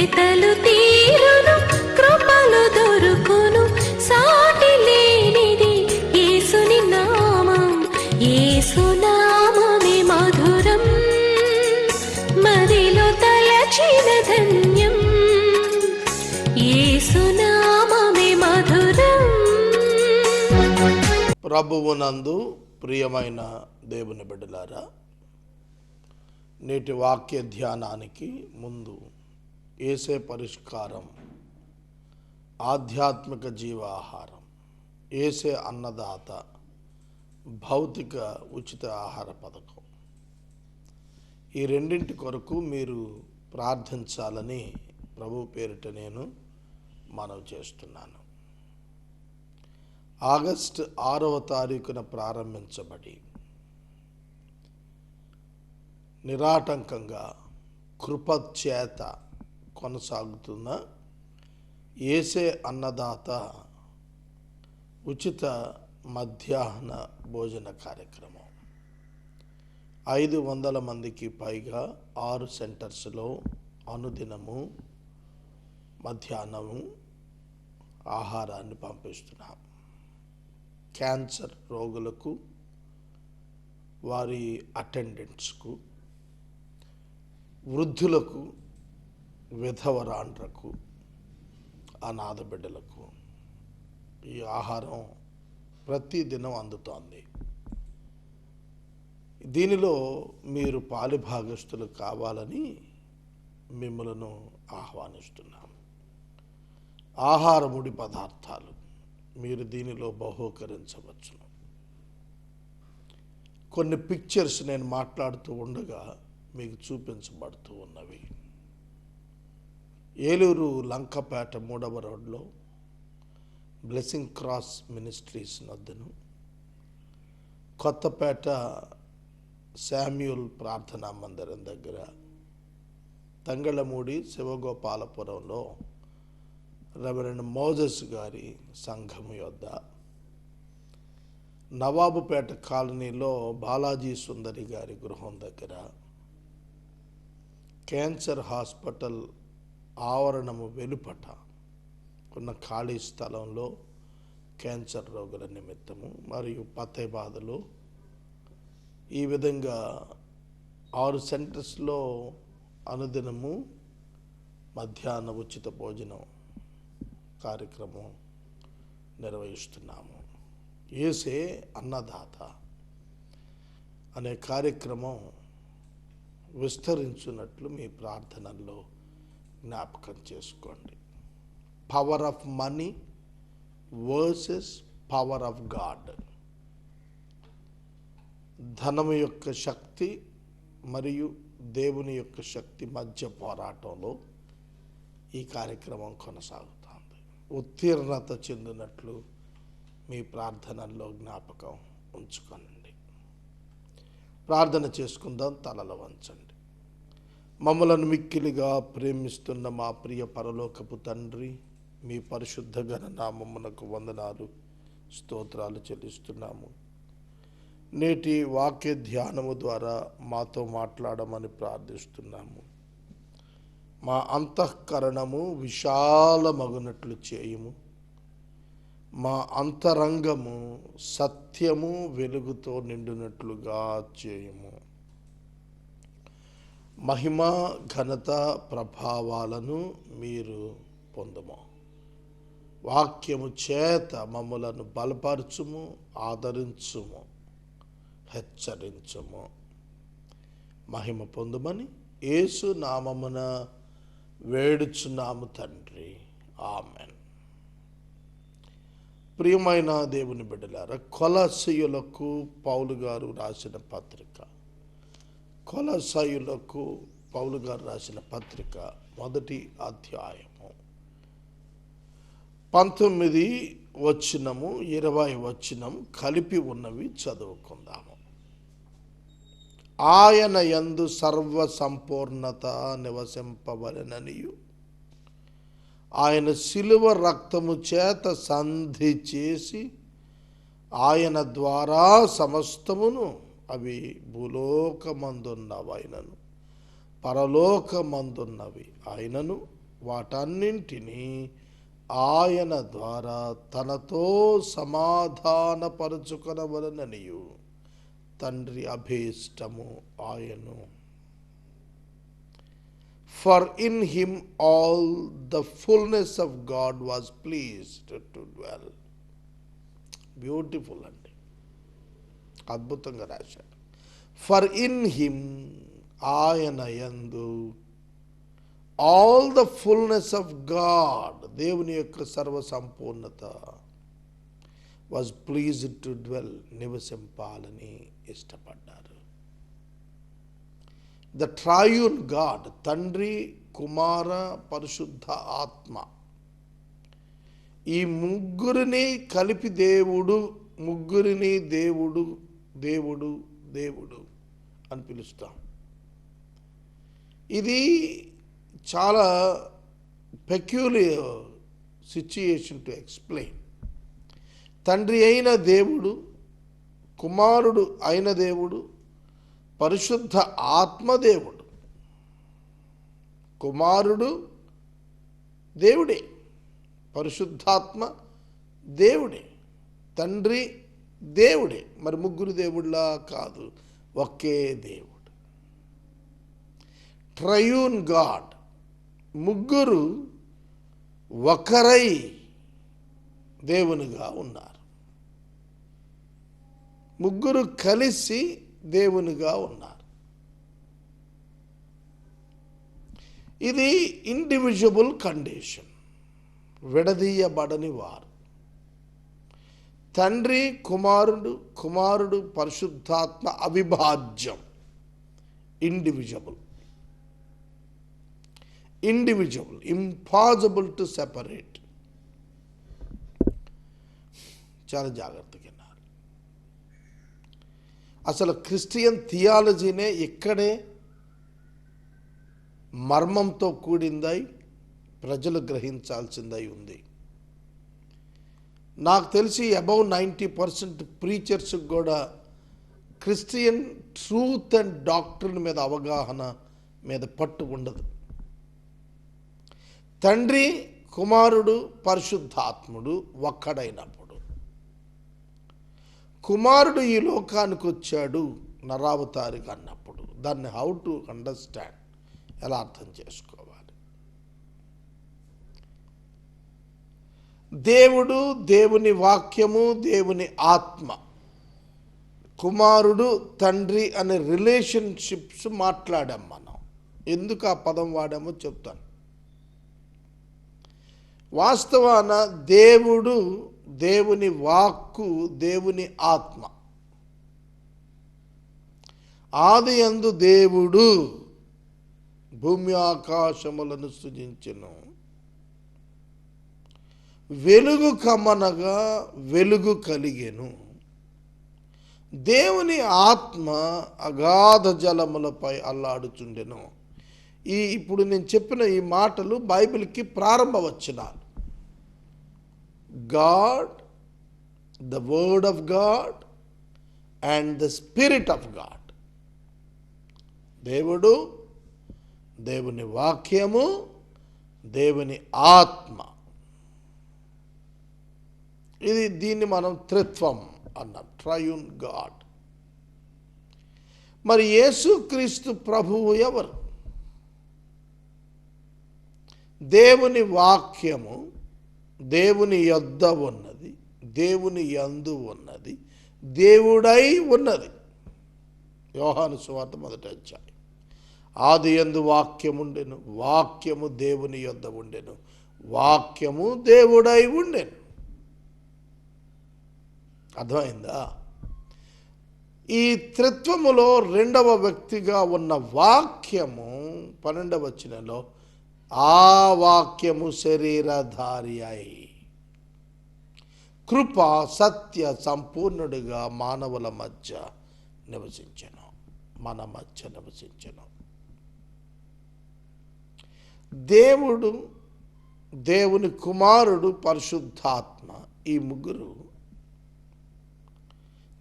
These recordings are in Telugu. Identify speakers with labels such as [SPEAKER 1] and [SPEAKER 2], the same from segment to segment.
[SPEAKER 1] వెతలు తీరును, కృపలు దొరుకును, సాటి లేనిది యేసుని నామం. యేసునామమే మధురం, మదిలో తలచిన ధన్యం. యేసునామమే మధురం.
[SPEAKER 2] ప్రభువునందు ప్రియమైన దేవుని బిడ్డలారా, నేటి వాక్య ధ్యానానికి ముందు యేసే పరిష్కారం, ఆధ్యాత్మిక జీవాహారం, యేసే అన్నదాత, భౌతిక ఉచిత ఆహార పథకం, ఈ రెండింటి కొరకు మీరు ప్రార్థించాలని ప్రభు పేరిట నేను మనవి చేస్తున్నాను. ఆగస్టు 6వ తారీఖున ప్రారంభించబడి నిరాటంకంగా కృపచేత కొనసాగుతున్న యేసే అన్నదాత ఉచిత మధ్యాహ్న భోజన కార్యక్రమం 500 మందికి పైగా 6 సెంటర్స్లో అనుదినము మధ్యాహ్నము ఆహారాన్ని పంపిస్తున్నాం. క్యాన్సర్ రోగులకు, వారి అటెండెంట్స్కు, వృద్ధులకు, విధవరాండ్రకు, అనాథ బిడ్డలకు ఈ ఆహారం ప్రతిదినం అందుతోంది. దీనిలో మీరు పాలిభాగస్తులు కావాలని మిమ్మలను ఆహ్వానిస్తున్నాం. ఆహార ముడి పదార్థాలు మీరు దీనిలో బహూకరించవచ్చును. కొన్ని పిక్చర్స్ నేను మాట్లాడుతూ ఉండగా మీకు చూపించబడుతూ ఉన్నవి. ఏలూరు లంకపేట 3వ రోడ్లో బ్లెస్సింగ్ క్రాస్ మినిస్ట్రీస్ వద్దను, కొత్తపేట శామ్యూల్ ప్రార్థనా మందిరం దగ్గర, తంగళమూడి శివగోపాలపురంలో రెవరెండ్ మోజెస్ గారి సంఘం యొద్ద, నవాబుపేట కాలనీలో బాలాజీ సుందరి గారి గృహం దగ్గర, క్యాన్సర్ హాస్పిటల్ ఆవరణము వెలుపట ఉన్న ఖాళీ స్థలంలో క్యాన్సర్ రోగుల నిమిత్తము, మరియు పతేబాదలో, ఈ విధంగా 6 సెంటర్స్లో అనుదినము మధ్యాహ్న ఉచిత భోజనం కార్యక్రమం నిర్వహిస్తున్నాము. యేసే అన్నదాత అనే కార్యక్రమం విస్తరించున్నట్లు మీ ప్రార్థనల్లో జ్ఞాపకం చేసుకోండి. Power of money versus power of God. ధనము యొక్క శక్తి మరియు దేవుని యొక్క శక్తి మధ్య పోరాటంలో ఈ కార్యక్రమం కొనసాగుతుంది. ఉత్తీర్ణత చెందినట్లు మీ ప్రార్థనల్లో జ్ఞాపకం ఉంచుకోనండి. ప్రార్థన చేసుకుందాం. తలలు వంచండి. మమ్మలను మిక్కిలిగా ప్రేమిస్తున్న మా ప్రియ పరలోకపు తండ్రి, మీ పరిశుద్ధ ఘన నామమునకు వందనాలు, స్తోత్రాలు చెల్లిస్తున్నాము. నేటి వాక్య ధ్యానము ద్వారా మాతో మాట్లాడమని ప్రార్థిస్తున్నాము. మా అంతఃకరణము విశాలమగునట్లు చేయుము. మా అంతరంగము సత్యము వెలుగుతో నిండినట్లుగా చేయుము. మహిమ, ఘనత, ప్రభావాలను మీరు పొందుము. వాక్యము చేత మమ్ములను బలపరచుము, ఆదరించుము, హెచ్చరించుము. మహిమ పొందుమని యేసు నామమున వేడుచున్నాము తండ్రి, ఆమెన్. ప్రియమైన దేవుని బిడ్డలారా, కొలసీయులకు పౌలు గారు రాసిన పత్రిక, కొలసీయులకు పౌలు గారు రాసిన పత్రిక 1వ అధ్యాయము 19 వచనము 20 వచనం కలిపి ఉన్నవి చదువుకుందాము. ఆయన యందు సర్వ సంపూర్ణత నివసింపవలెననియు, ఆయన శిలువ రక్తము చేత సంధి చేసి, ఆయన ద్వారా సమస్తమును, అవి భూలోకమందున్నవైనను పరలోకమందున్నవి అయినను వాటన్నింటినీ ఆయన ద్వారా తనతో సమాధానపరుచుకొనవలననియు తండ్రి అభీష్టము ఆయను. For in him all the fullness of God was pleased to dwell. Beautiful అండి, అద్భుతంగా రాశాడు. ఫర్ ఇన్ హిమ్, ఆయన యందు, all the fullness of God, దేవుని యొక్క సర్వసంపూర్ణత, వాజ్ ప్లీజ్డ్ టు డ్వెల్, నివసింపాలని ఇష్టపడ్డారు. ద ట్రయూన్ గాడ్, తండ్రి, కుమార, పరిశుద్ధ ఆత్మ, ఈ ముగ్గురిని కలిపి ముగ్గురిని దేవుడు దేవుడు దేవుడు అని పిలుస్తాం. ఇది చాలా పెక్యులియర్ సిచ్యుయేషన్ టు ఎక్స్ప్లెయిన్. తండ్రి అయిన దేవుడు, కుమారుడు అయిన దేవుడు, పరిశుద్ధ ఆత్మదేవుడు. కుమారుడు దేవుడే, పరిశుద్ధాత్మ దేవుడే, తండ్రి దేవుడే. మరి ముగ్గురు దేవుళ్ళా? కాదు, ఒకే దేవుడు. ట్రయూన్ గాడ్, ముగ్గురు ఒకరై దేవునిగా ఉన్నారు. ముగ్గురు కలిసి దేవునిగా ఉన్నారు. ఇది ఇండివిజువల్ కండిషన్, విడదీయబడని వారు. తండ్రి, కుమారుడు, కుమారుడు, పరిశుద్ధాత్మ అవిభాజ్యం, ఇండివిజువల్, ఇంపాసిబుల్ టు సెపరేట్. చాలా జాగ్రత్తగా విన్నారు. అసలు క్రిస్టియన్ థియాలజీనే ఇక్కడే మర్మంతో కూడిందై ప్రజలు గ్రహించాల్సిందై ఉంది. నాకు తెలిసి అబౌవ్ 90% ప్రీచర్స్ కూడా క్రిస్టియన్ ట్రూత్ అండ్ డాక్ట్రిన్ మీద అవగాహన మీద పట్టు ఉండదు. తండ్రి, కుమారుడు, పరిశుద్ధాత్ముడు ఒక్కడైనప్పుడు, కుమారుడు ఈ లోకానికి వచ్చాడు నరావతారిగా అన్నప్పుడు, దాన్ని హౌ టు అండర్స్టాండ్, ఎలా అర్థం చేసుకోవాలి? దేవుడు, దేవుని వాక్యము, దేవుని ఆత్మ, కుమారుడు, తండ్రి అనే రిలేషన్షిప్స్ మాట్లాడాం మనం. ఎందుకు ఆ పదం వాడామో చెప్తాను. వాస్తవాన దేవుడు, దేవుని వాక్కు, దేవుని ఆత్మ. ఆదియందు దేవుడు భూమి ఆకాశములను సృజించెను. వెలుగు కమ్మనగా వెలుగు కలిగెను. దేవుని ఆత్మ అగాధ జలములపై అల్లాడుచుండెను. ఇప్పుడు నేను చెప్పిన ఈ మాటలు బైబిల్కి ప్రారంభ వచనాలు. God, the word of God and the spirit of God. దేవుడు, దేవుని వాక్యము, దేవుని ఆత్మ. దీన్ని మనం త్రిత్వం అన్నాం, ట్రయూన్ గాడ్. మరి యేసుక్రీస్తు ప్రభువు ఎవరు? దేవుని వాక్యము దేవుని యొద్ద ఉన్నది, దేవుని యందు ఉన్నది, దేవుడై ఉన్నది. యోహాను సువార్త 1వ అధ్యాయం. ఆది యందు వాక్యముండెను, వాక్యము దేవుని యొద్ద ఉండెను, వాక్యము దేవుడై ఉండెను. అర్థమైందా? ఈ త్రిత్వములో రెండవ వ్యక్తిగా ఉన్న వాక్యము 12వ వచనంలో, ఆ వాక్యము శరీరధారి అయి కృప సత్య సంపూర్ణుడిగా మానవుల మధ్య నివసించెను, మన మధ్య నివసించెను. దేవుడు, దేవుని కుమారుడు, పరిశుద్ధాత్మ, ఈ ముగ్గురు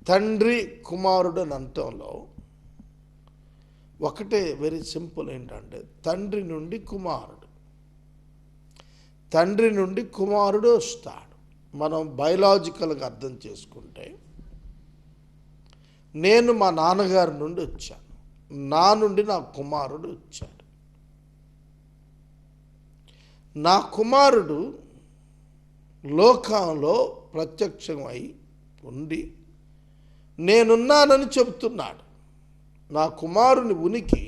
[SPEAKER 2] తండ్రి, కుమారుడు అని అంటంలో ఒకటే వెరీ సింపుల్. ఏంటంటే తండ్రి నుండి కుమారుడు, తండ్రి నుండి కుమారుడు వస్తాడు. మనం బయలాజికల్గా అర్థం చేసుకుంటే, నేను మా నాన్నగారి నుండి వచ్చాను, నా నుండి నా కుమారుడు వచ్చాడు. నా కుమారుడు లోకంలో ప్రత్యక్షమై ఉండి నేనున్నానని చెబుతున్నాడు. నా కుమారుని ఉనికి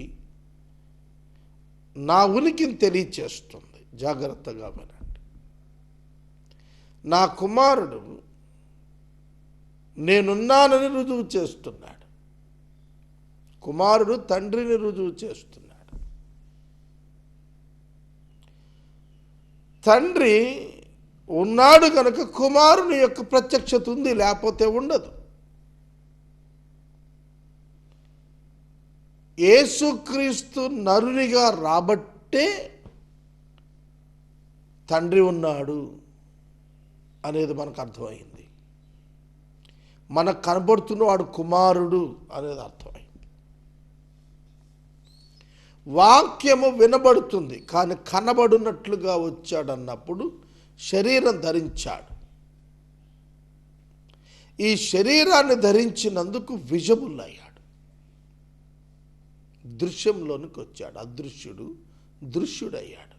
[SPEAKER 2] నా ఉనికిని తెలియచేస్తుంది. జాగ్రత్తగా వినండి. నా కుమారుడు నేనున్నానని రుజువు చేస్తున్నాడు. కుమారుడు తండ్రిని రుజువు చేస్తున్నాడు. తండ్రి ఉన్నాడు కనుక కుమారుని యొక్క ప్రత్యక్షత ఉంది, లేకపోతే ఉండదు. యేసుక్రీస్తు నరునిగా రాబట్టే తండ్రి ఉన్నాడు అనేది మనకు అర్థమైంది. మనకు కనబడుతున్నవాడు కుమారుడు అనేది అర్థమైంది. వాక్యము వినబడుతుంది కానీ కనబడినట్లుగా వచ్చాడన్నప్పుడు శరీరం ధరించాడు. ఈ శరీరాన్ని ధరించినందుకు విజబుల్ అయ్యాడు, దృశ్యంలోనికి వచ్చాడు. అదృశ్యుడు దృశ్యుడయ్యాడు.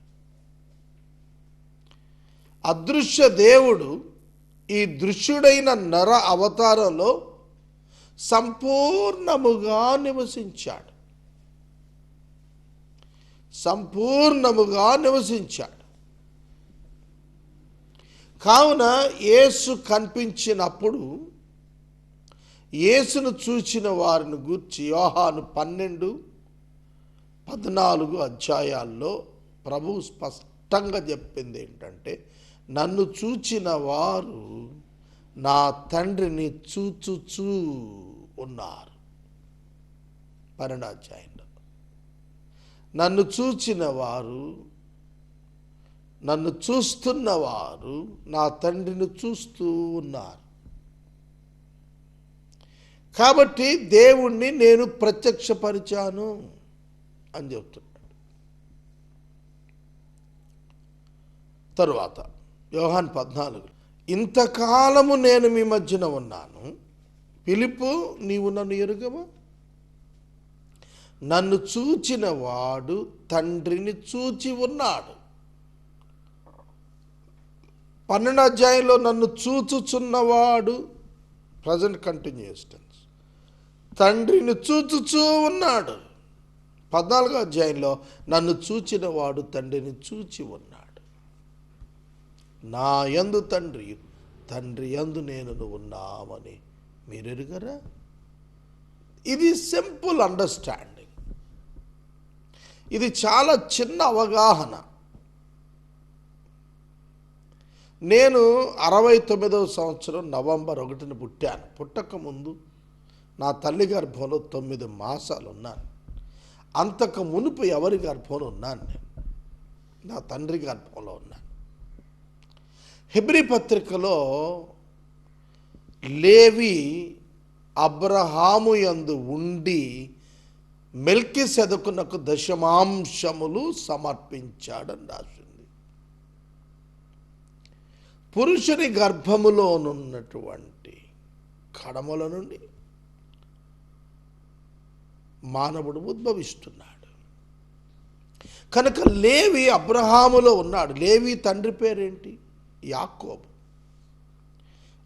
[SPEAKER 2] అదృశ్య దేవుడు ఈ దృశ్యుడైన నర అవతారంలో సంపూర్ణముగా నివసించాడు. సంపూర్ణముగా నివసించాడు. కావున యేసు కనిపించినప్పుడు యేసును చూచిన వారిని గూర్చి యోహాను 12-14 అధ్యాయాల్లో ప్రభువు స్పష్టంగా చెప్పింది ఏంటంటే, నన్ను చూచిన వారు నా తండ్రిని చూచుచూ ఉన్నారు. 12వ అధ్యాయంలో నన్ను చూచిన వారు, నన్ను చూస్తున్నవారు నా తండ్రిని చూస్తూ ఉన్నారు. కాబట్టి దేవుణ్ణి నేను ప్రత్యక్షపరిచాను అని చెప్తున్నాడు. తరువాత యోహాను 14, ఇంతకాలము నేను మీ మధ్యన ఉన్నాను, ఫిలిప్పు నీవు నన్ను ఎరుగవా? నన్ను చూచిన వాడు తండ్రిని చూచి ఉన్నాడు. 12వ అధ్యాయంలో నన్ను చూచుచున్నవాడు, ప్రజెంట్ కంటిన్యూస్ టెన్స్, తండ్రిని చూచుచూ ఉన్నాడు. 14వ అధ్యాయంలో నన్ను చూచిన వాడు తండ్రిని చూచి ఉన్నాడు. నా యందు తండ్రి, తండ్రి యందు నేను ఉన్నామని మీరు ఎరుగరా? ఇది సింపుల్ అండర్స్టాండింగ్. ఇది చాలా చిన్న అవగాహన. నేను 69వ సంవత్సరం నవంబర్ 1న పుట్టాను. పుట్టకముందు నా తల్లి గర్భంలో 9 మాసాలు ఉన్నాను. అంతకు మునుపు ఎవరి గర్భంలో ఉన్నాను? నేను నా తండ్రి గర్భంలో ఉన్నాను. హెబ్రీ పత్రికలో లేవి అబ్రహాము యందు ఉండి మెల్కీసెదెకునకు దశమాంశములు సమర్పించాడని రాసింది. పురుషుని గర్భములోనున్నటువంటి కడమల నుండి మానవుడు ఉద్భవిస్తున్నాడు కనుక లేవి అబ్రహాములో ఉన్నాడు. లేవి తండ్రి పేరేంటి? యాకోబు.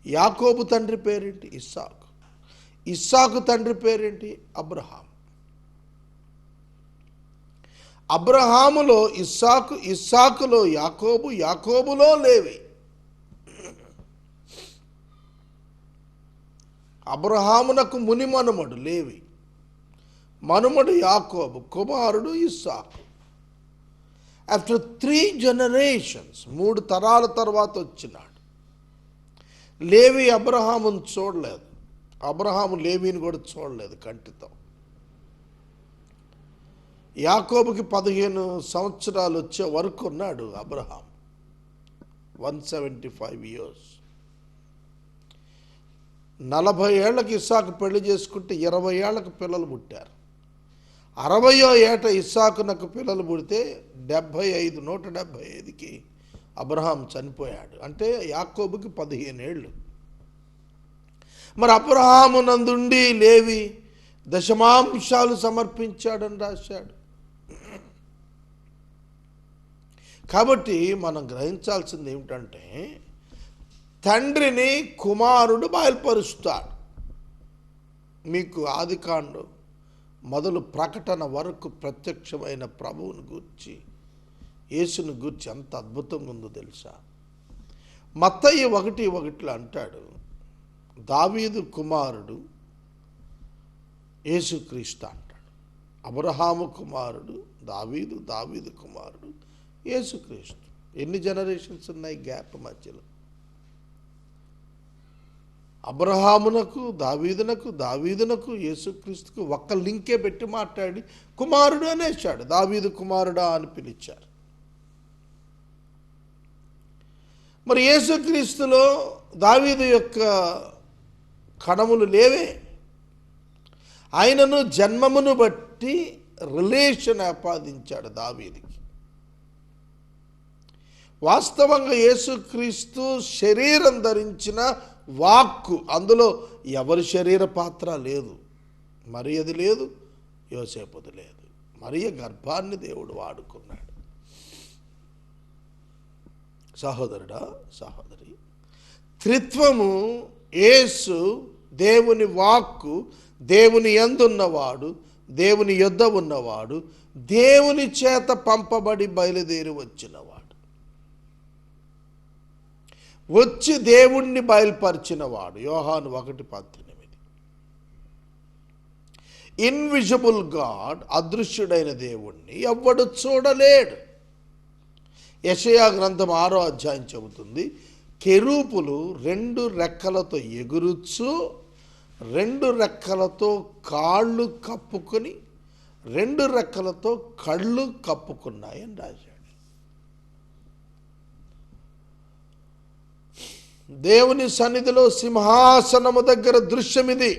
[SPEAKER 2] యాకోబు తండ్రి పేరేంటి? ఇస్సాకు. ఇస్సాకు తండ్రి పేరేంటి? అబ్రహాం. అబ్రహాములో ఇస్సాకు, ఇస్సాకులో యాకోబు, యాకోబులో లేవి. అబ్రహామునకు ముని మనుమడు లేవి, మనుమడు యాకోబు, కుమారుడు ఇస్సాకు. ఆఫ్టర్ 3 generations, 3 తరాల తర్వాత వచ్చినాడు. లేవి అబ్రహామును చూడలేదు, అబ్రహాము లేవిని కూడా చూడలేదు కంటితో. యాకోబుకి 15 సంవత్సరాలు వచ్చే వరకు ఉన్నాడు అబ్రహాం, 175 years. 40 ఏళ్ళకి ఇస్సాకు పెళ్లి చేసుకుంటే 20 ఏళ్ళకి పిల్లలు పుట్టారు. 60వ ఏట ఇస్సాకునకు పిల్లలు పుడితే 175కి అబ్రహాం చనిపోయాడు. అంటే యాకోబుకి 15 ఏళ్ళు. మరి అబ్రహాము నందుండి లేవి దశమాంశాలు సమర్పించాడని రాశాడు. కాబట్టి మనం గ్రహించాల్సింది ఏమిటంటే, తండ్రిని కుమారుడు బయలుపరుస్తాడు. మీకు ఆదికాండం మొదలు ప్రకటన వరకు ప్రత్యక్షమైన ప్రభువుని గూర్చి, యేసుని గూర్చి ఎంత అద్భుతంగా ఉందో తెలుసా? మత్తయి 1:1 అంటాడు, దావీదు కుమారుడు యేసుక్రీస్తు అంటాడు. అబ్రహాము కుమారుడు దావీదు, దావీదు కుమారుడు యేసుక్రీస్తు. ఎన్ని జనరేషన్స్ ఉన్నాయి గ్యాప్ మధ్యలో? అబ్రహామునకు దావీదునకు, దావీదునకు యేసుక్రీస్తుకు ఒక్క లింకే పెట్టి మాట్లాడి కుమారుడు అనేసాడు. దావీదు కుమారుడా అని పిలిచారు. మరి యేసుక్రీస్తులో దావీదు యొక్క కణములు లేవే. ఆయనను జన్మమును బట్టి రిలేషన్ ఆపాదించాడు దావీదుకి. వాస్తవంగా యేసుక్రీస్తు శరీరం ధరించిన వాక్కు, అందులో ఎవరి శరీర పాత్ర లేదు. మరియది లేదు, యోసేపుది లేదు. మరియ గర్భాన్ని దేవుడు వాడుకున్నాడు. సహోదరుడా, సహోదరి, త్రిత్వము యేసు దేవుని వాక్కు, దేవుని యందున్నవాడు, దేవుని యొద్ద ఉన్నవాడు, దేవుని చేత పంపబడి బయలుదేరి వచ్చినవాడు, వచ్చి దేవుణ్ణి బయలుపరిచినవాడు. యోహాను 1:18. ఇన్విజిబుల్ గాడ్, అదృశ్యుడైన దేవుణ్ణి ఎవ్వడు చూడలేడు. యెషయా గ్రంథం 6వ అధ్యాయం చెబుతుంది, కెరూపులు 2 రెక్కలతో ఎగురుచు 2 రెక్కలతో కాళ్ళు కప్పుకొని 2 రెక్కలతో కళ్ళు కప్పుకున్నాయని రాశాడు. దేవుని సన్నిధిలో సింహాసనము దగ్గర దృశ్యం ఇది.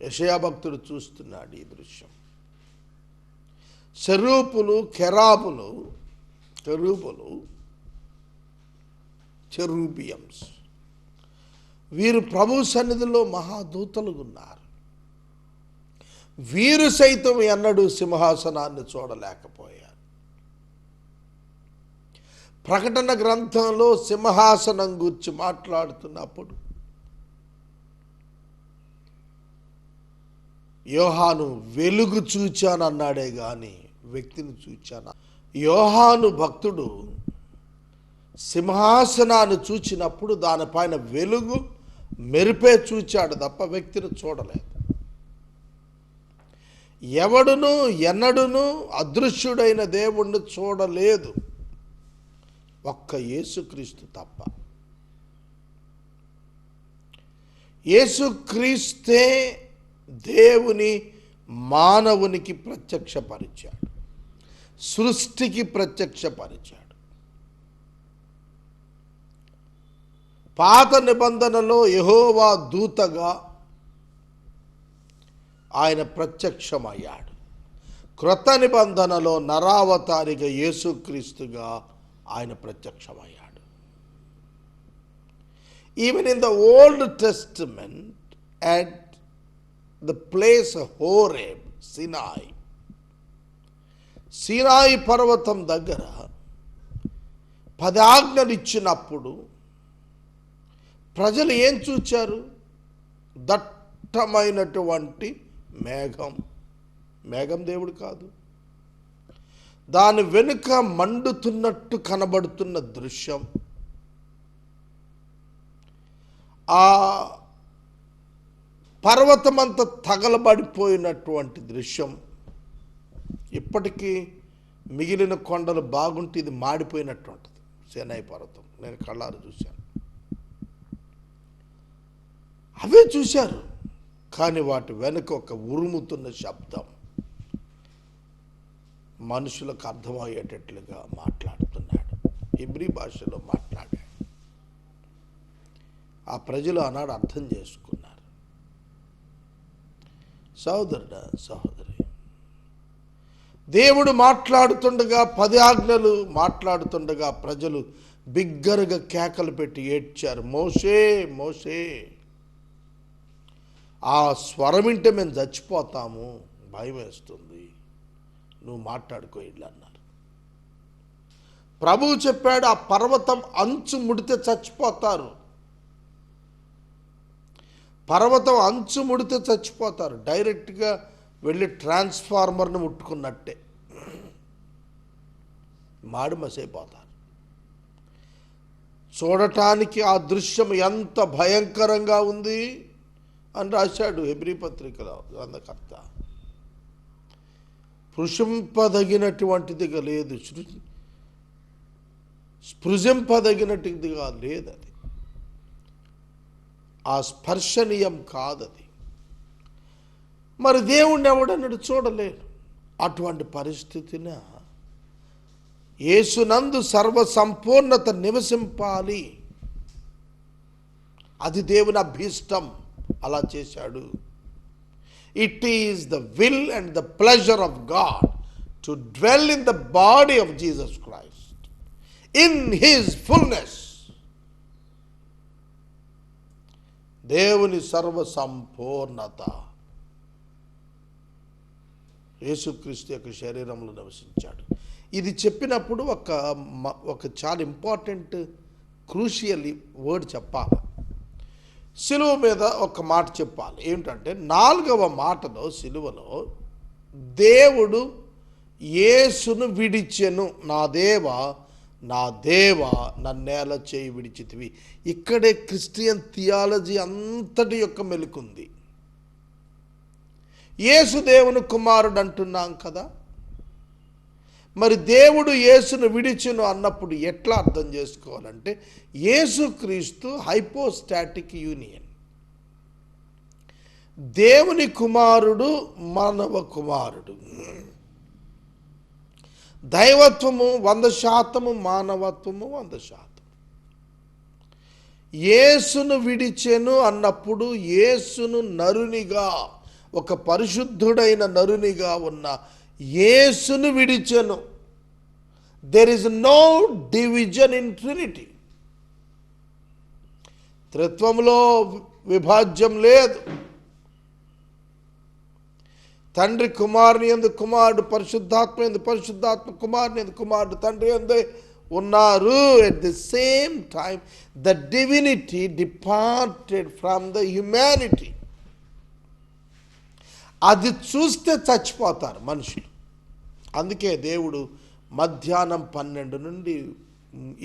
[SPEAKER 2] యెషయా భక్తుడు చూస్తున్నాడు ఈ దృశ్యం. చెరూపులు, చెరూబియమ్స్, వీరు ప్రభు సన్నిధిలో మహాదూతలు ఉన్నారు. వీరు సైతం ఎన్నడూ సింహాసనాన్ని చూడలేకపోయారు. ప్రకటన గ్రంథంలో సింహాసనం గురించి మాట్లాడుతున్నప్పుడు యోహాను వెలుగు చూచానన్నాడే కానీ వ్యక్తిని చూచాను. యోహాను భక్తుడు సింహాసనాన్ని చూచినప్పుడు దానిపైన వెలుగు మెరిపే చూచాడు తప్ప వ్యక్తిని చూడలేదు. ఎవడును ఎన్నడును అదృశ్యుడైన దేవుణ్ణి చూడలేదు, ఒక్క యేసుక్రీస్తు తప్ప. యేసుక్రీస్తే దేవుని మానవునికి ప్రత్యక్షపరిచాడు, సృష్టికి ప్రత్యక్షపరిచాడు. పాత నిబంధనలో యెహోవా దూతగా ఆయన ప్రత్యక్షమయ్యాడు. క్రొత్త నిబంధనలో నరావతారిగా యేసుక్రీస్తుగా ఆయన ప్రత్యక్షమయ్యాడు. Even in the old testament at the place Horeb, Sinai పర్వతం దగ్గర 10 ఆజ్ఞలు ఇచ్చినప్పుడు ప్రజలు ఏం చూచారు? దట్టమైనటువంటి మేఘం దేవుడు కాదు, దాని వెనుక మండుతున్నట్టు కనబడుతున్న దృశ్యం. ఆ పర్వతమంతా తగలబడిపోయినటువంటి దృశ్యం. ఇప్పటికీ మిగిలిన కొండలు బాగుంటే ఇది మాడిపోయినట్టు ఉంటుంది. సీనాయి పర్వతం నేను కళ్ళారు చూశాను. అవే చూశారు, కానీ వాటి వెనుక ఒక ఉరుముతున్న శబ్దం మనుషులకు అర్థమయ్యేటట్లుగా మాట్లాడుతున్నాడు. హెబ్రీ భాషలో మాట్లాడాడు. ఆ ప్రజలు ఆనాడు అర్థం చేసుకున్నారు. సహోదరుడా, సహోదరి, దేవుడు మాట్లాడుతుండగా 10 ఆజ్ఞలు మాట్లాడుతుండగా ప్రజలు బిగ్గరగా కేకలు పెట్టి ఏడ్చారు, మోషే మోషే, ఆ స్వరం వింటే మేము చచ్చిపోతాము, భయం వేస్తుంది, నువ్వు మాట్లాడుకో ఇల్లు అన్నారు. ప్రభువు చెప్పాడు, ఆ పర్వతం అంచు ముడితే చచ్చిపోతారు, పర్వతం అంచు ముడితే చచ్చిపోతారు. డైరెక్ట్గా వెళ్ళి ట్రాన్స్ఫార్మర్ని ముట్టుకున్నట్టే మాడి మసైపోతారు. చూడటానికి ఆ దృశ్యం ఎంత భయంకరంగా ఉంది అని రాశాడు హెబ్రీ పత్రికలో గ్రంథకర్త. స్పృశింపదగినటువంటిదిగా లేదు, స్పృశింపదగినట్టుగా లేదు, అది ఆ స్పర్శనీయం కాదది. మరి దేవుణ్ణి ఎవడన్నాడు చూడలేను. అటువంటి పరిస్థితిన యేసునందు సర్వసంపూర్ణత నివసింపాలి, అది దేవుని అభీష్టం, అలా చేశాడు. It is the will and the pleasure of God to dwell in the body of Jesus Christ in his fullness. దేవుని సర్వసంపూర్ణత యేసుక్రీస్తు యొక్క శరీరంలో నివసించాడు. ఇది చెప్పినప్పుడు ఒక చాలా ఇంపార్టెంట్ క్రూషియల్ వర్డ్ చెప్పాలి. సిలువ మీద ఒక మాట చెప్పాలి. ఏమిటంటే 4వ మాటలో సిలువలో దేవుడు యేసును విడిచెను, నా దేవా నా దేవా నన్నేల చేయి విడిచితివి. ఇక్కడే క్రిస్టియన్ థియాలజీ అంతటి యొక్క మెలుకుంది. యేసు దేవుని కుమారుడు అంటున్నాం కదా, మరి దేవుడు యేసును విడిచును అన్నప్పుడు ఎట్లా అర్థం చేసుకోవాలంటే, యేసుక్రీస్తు హైపోస్టాటిక్ యూనియన్, దేవుని కుమారుడు మానవ కుమారుడు, దైవత్వము 100%, మానవత్వము 100%. యేసును విడిచెను అన్నప్పుడు యేసును నరునిగా, ఒక పరిశుద్ధుడైన నరునిగా ఉన్న యేసును విడిచెను. There is no division in trinity. త్రిత్వంలో విభాజ్యం లేదు. తండ్రి కుమారుని యందు కుమారుడు, పరిశుద్ధాత్మ యందు పరిశుద్ధాత్మ కుమారుని యందు కుమారుడు తండ్రి యందు ఉన్నారు. At the same time the divinity departed from the humanity. అది చూస్తే చచ్చిపోతారు మనుషులు. అందుకే దేవుడు మధ్యాహ్నం 12 నుండి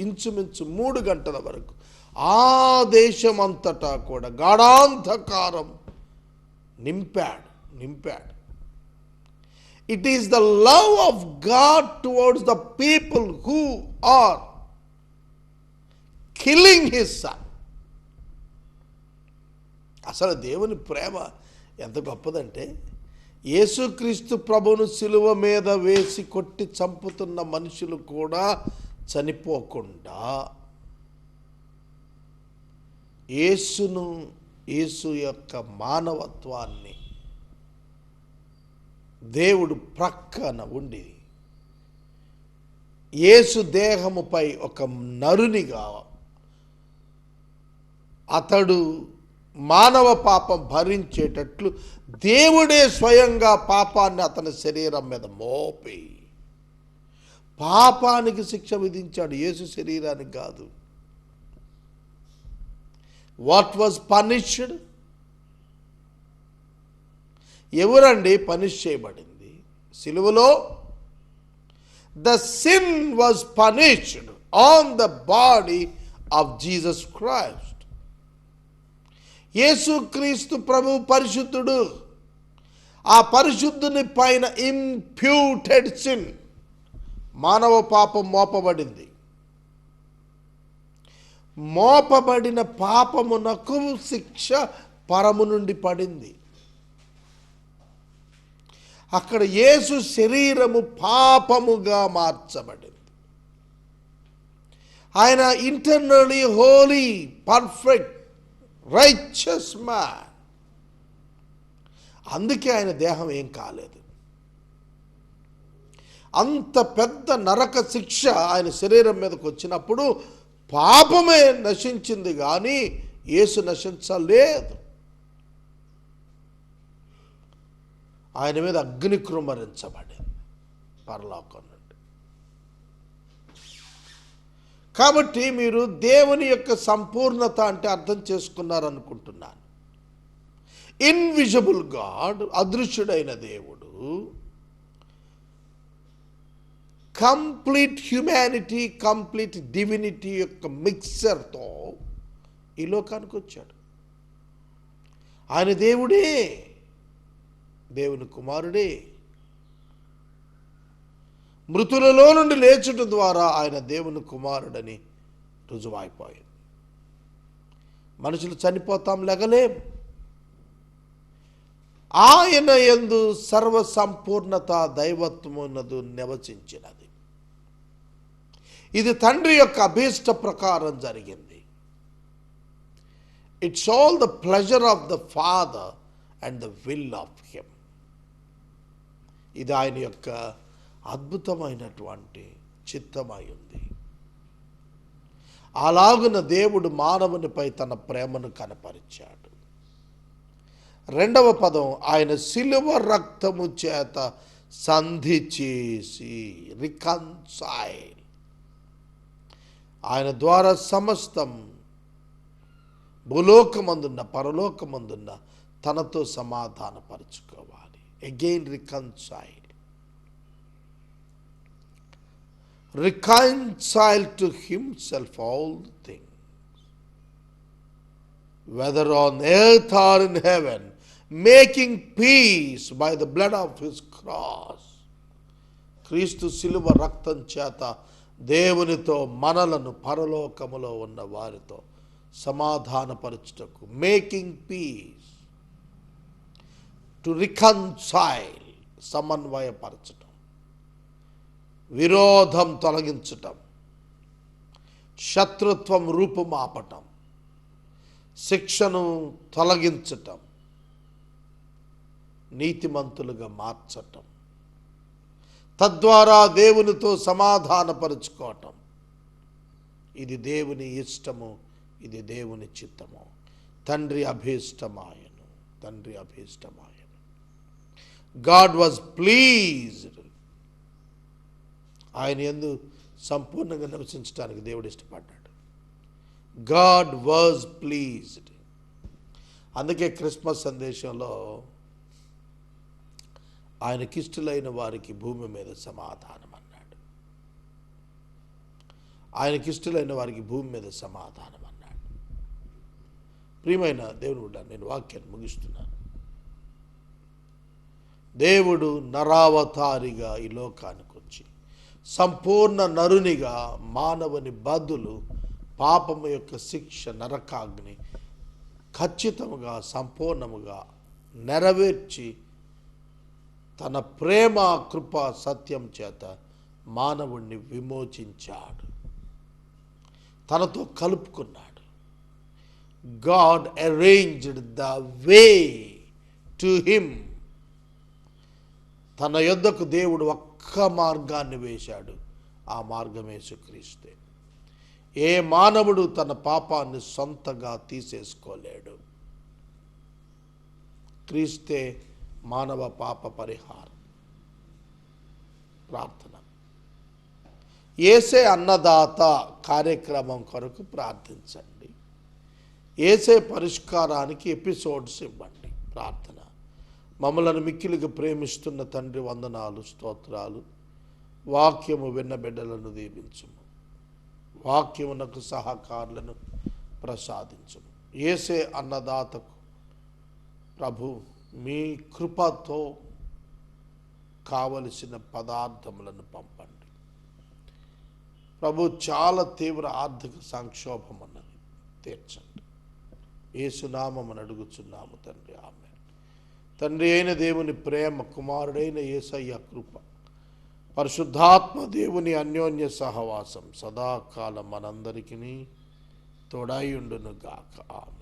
[SPEAKER 2] ఇంచుమించు 3 గంటల వరకు ఆ దేశమంతటా కూడా గాఢాంధకారం నింపాడు. It is the love of God towards the people who are killing his son. అసలు దేవుని ప్రేమ ఎంత గొప్పదంటే, యేసుక్రీస్తు ప్రభువును సిలువ మీద వేసి కొట్టి చంపుతున్న మనుషులు కూడా చనిపోకుండా యేసు యొక్క మానవత్వాన్ని దేవుడు ప్రక్కన ఉండి యేసు దేహముపై ఒక నరునిగా అతడు మానవ పాపం భరించేటట్లు దేవుడే స్వయంగా పాపాన్ని అతని శరీరం మీద మోపి పాపానికి శిక్ష విధించాడు, యేసు శరీరానికి కాదు. What was punished? ఎవరండి పనిష్ చేయబడింది సిలువలో? The sin was punished on the body of Jesus Christ. యేసుక్రీస్తు ప్రభు పరిశుద్ధుడు, ఆ పరిశుద్ధుని పైన ఇంప్యూటెడ్ సిన్, మానవ పాపం మోపబడింది. మోపబడిన పాపమునకు శిక్ష పరము నుండి పడింది. అక్కడ యేసు శరీరము పాపముగా మార్చబడింది. ఆయన internally holy, perfect, righteous man. అందుకే ఆయన దేహం ఏం కాలేదు. అంత పెద్ద నరక శిక్ష ఆయన శరీరం మీదకి వచ్చినప్పుడు పాపమే నశించింది కానీ యేసు నశించలేదు. ఆయన మీద అగ్ని కృమ్మరించబడింది పరలోకం నుండి. కాబట్టి మీరు దేవుని యొక్క సంపూర్ణత అంటే అర్థం చేసుకున్నారనుకుంటున్నాను. ఇన్విజిబుల్ గాడ్, అదృశ్యుడైన దేవుడు, కంప్లీట్ హ్యుమానిటీ, కంప్లీట్ డివినిటీ యొక్క మిక్సర్తో ఈ లోకానికి వచ్చాడు. ఆయన దేవుడే, దేవుని కుమారుడే. మృతులలో నుండి లేచుట ద్వారా ఆయన దేవుని కుమారుడని రుజువైపోయింది. మనుషులు చనిపోతాం, లెగలేం. ఆయన యందు సర్వ సంపూర్ణత, దైవత్వమునదు నివసించినది. ఇది తండ్రి యొక్క అభీష్ట ప్రకారం జరిగింది. It's all the pleasure of the father and the will of him. ఇది ఆయన యొక్క అద్భుతమైనటువంటి చిత్తమై ఉంది. అలాగున దేవుడు మానవునిపై తన ప్రేమను కనపరిచాడు. రెండవ పదం, ఆయన శిలువ రక్తము చేత సంధి చేసి, రికన్సైల్. ఆయన ద్వారా సమస్తం భూలోకమందున్న పరలోకమందున్న తనతో సమాధానపరుచుకోవాలి. Again reconcile. Reconcile to himself all things, whether on earth or in heaven, making peace by the blood of his cross. క్రీస్తు శిలువ రక్తం చేత దేవునితో మనలను పరలోకములో ఉన్న వారితో సమాధానపరచుటకు, మేకింగ్ పీస్, టు రికన్సైల్, సమన్వయపరచటం, విరోధం తొలగించటం, శత్రుత్వం రూపుమాపటం, శిక్షను తొలగించటం, నీతిమంతులుగా మార్చటం, తద్వారా దేవునితో సమాధానపరుచుకోవటం. ఇది దేవుని ఇష్టము, ఇది దేవుని చిత్తము. తండ్రి అభీష్టమాయను, తండ్రి అభీష్టమాయను. God was pleased. ఆయన యందు సంపూర్ణంగా నివసించడానికి దేవుడు ఇష్టపడ్డాడు. God was pleased. అందుకే క్రిస్మస్ సందేశంలో ఆయనకిష్టులైన వారికి భూమి మీద సమాధానం అన్నాడు. ఆయనకిష్టులైన వారికి భూమి మీద సమాధానం అన్నాడు. ప్రియమైన దేవుని బిడ్డ, నేను వాక్యాన్ని ముగిస్తున్నాను. దేవుడు నరావతారిగా ఈ లోకానికి వచ్చి సంపూర్ణ నరునిగా మానవుని బదులు పాపము యొక్క శిక్ష, నరకాగ్ని ఖచ్చితముగా సంపూర్ణముగా నెరవేర్చి తన ప్రేమ, కృప, సత్యం చేత మానవుణ్ణి విమోచించాడు, తనతో కలుపుకున్నాడు. God arranged the way to him. తన యొద్దకు దేవుడు ఒక్క మార్గాన్ని వేశాడు. ఆ మార్గం యేసుక్రీస్తే. ఏ మానవుడు తన పాపాన్ని సొంతగా తీసేసుకోలేడు. క్రీస్తే మానవ పాప పరిహారం. ప్రార్థన. యేసే అన్నదాత కార్యక్రమం కొరకు ప్రార్థించండి. యేసే పరిష్కారానికి ఎపిసోడ్స్ ఇవ్వండి. ప్రార్థన. మమ్మలను మిక్కిలిగా ప్రేమిస్తున్న తండ్రి, వందనాలు, స్తోత్రాలు. వాక్యము విన్న బిడ్డలను దీవించుము. వాక్యమునకు సహకారులను ప్రసాదించుము. యేసే అన్నదాతకు ప్రభు మీ కృపతో కావలసిన పదార్థములను పంపండి. ప్రభు, చాలా తీవ్ర ఆర్థిక సంక్షోభం అన్నది తీర్చండి. యేసునామమున అడుగుచున్నాము తండ్రి, ఆమేన్. తండ్రి అయిన దేవుని ప్రేమ, కుమారుడైన యేసయ్య కృప, పరిశుద్ధాత్మ దేవుని అన్యోన్య సహవాసం సదాకాలం మనందరికీ తోడై ఉండును గాక. ఆమేన్.